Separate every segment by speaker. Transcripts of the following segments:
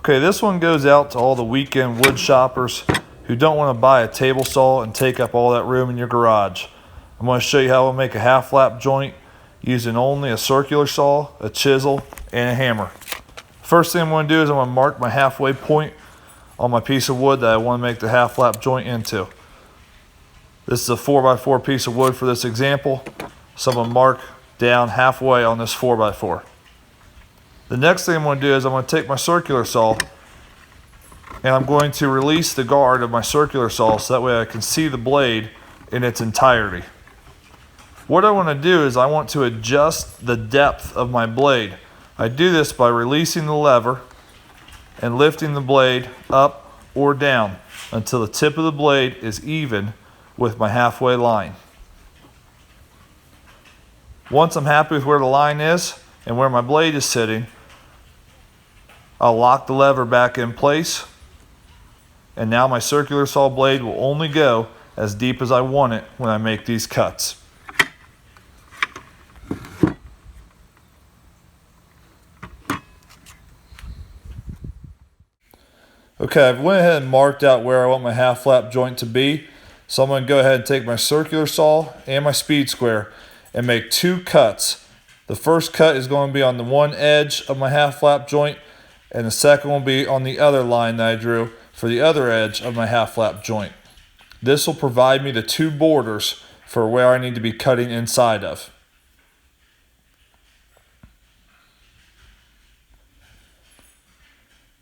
Speaker 1: Okay, this one goes out to all the weekend wood shoppers who don't want to buy a table saw and take up all that room in your garage. I'm going to show you how to make a half lap joint using only a circular saw, a chisel, and a hammer. First thing I'm going to do is I'm going to mark my halfway point on my piece of wood that I want to make the half lap joint into. This is a 4x4 piece of wood for this example, so I'm going to mark down halfway on this 4x4. The next thing I'm going to do is I'm going to take my circular saw and I'm going to release the guard of my circular saw so that way I can see the blade in its entirety. What I want to do is I want to adjust the depth of my blade. I do this by releasing the lever and lifting the blade up or down until the tip of the blade is even with my halfway line. Once I'm happy with where the line is and where my blade is sitting, I'll lock the lever back in place, and now my circular saw blade will only go as deep as I want it when I make these cuts. Okay, I've went ahead and marked out where I want my half lap joint to be, so I'm going to go ahead and take my circular saw and my speed square and make two cuts. The first cut is going to be on the one edge of my half lap joint, and the second will be on the other line that I drew for the other edge of my half lap joint. This will provide me the two borders for where I need to be cutting inside of.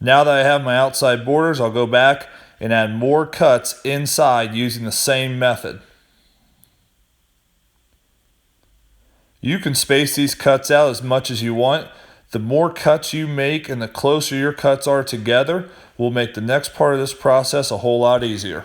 Speaker 1: Now that I have my outside borders, I'll go back and add more cuts inside using the same method. You can space these cuts out as much as you want. The more cuts you make and the closer your cuts are together will make the next part of this process a whole lot easier.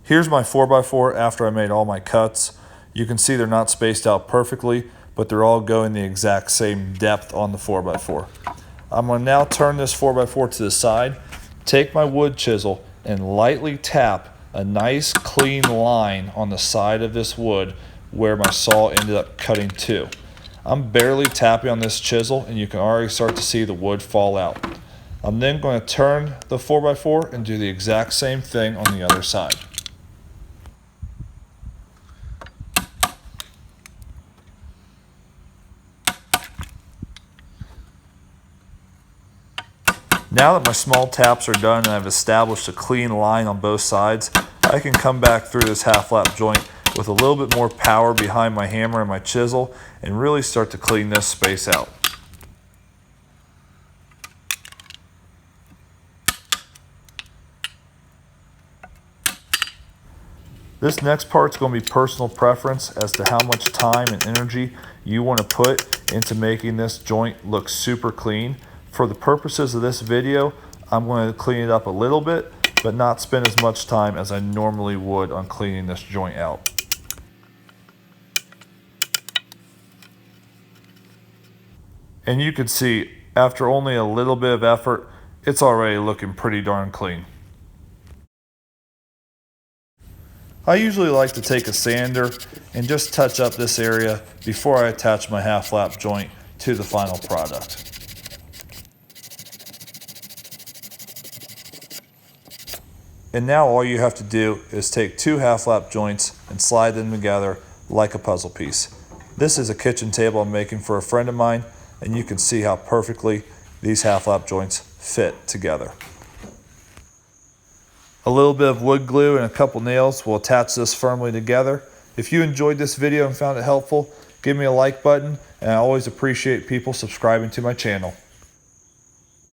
Speaker 1: Here's my 4x4 after I made all my cuts. You can see they're not spaced out perfectly, but they're all going the exact same depth on the 4x4. I'm going to now turn this 4x4 to the side, take my wood chisel, and lightly tap a nice clean line on the side of this wood where my saw ended up cutting to. I'm barely tapping on this chisel and you can already start to see the wood fall out. I'm then going to turn the 4x4 and do the exact same thing on the other side. Now that my small taps are done and I've established a clean line on both sides, I can come back through this half lap joint with a little bit more power behind my hammer and my chisel and really start to clean this space out. This next part is going to be personal preference as to how much time and energy you want to put into making this joint look super clean. For the purposes of this video, I'm going to clean it up a little bit, but not spend as much time as I normally would on cleaning this joint out. And you can see, after only a little bit of effort, it's already looking pretty darn clean. I usually like to take a sander and just touch up this area before I attach my half lap joint to the final product. And now all you have to do is take two half lap joints and slide them together like a puzzle piece. This is a kitchen table I'm making for a friend of mine, and you can see how perfectly these half lap joints fit together. A little bit of wood glue and a couple nails will attach this firmly together. If you enjoyed this video and found it helpful, give me a like button, and I always appreciate people subscribing to my channel.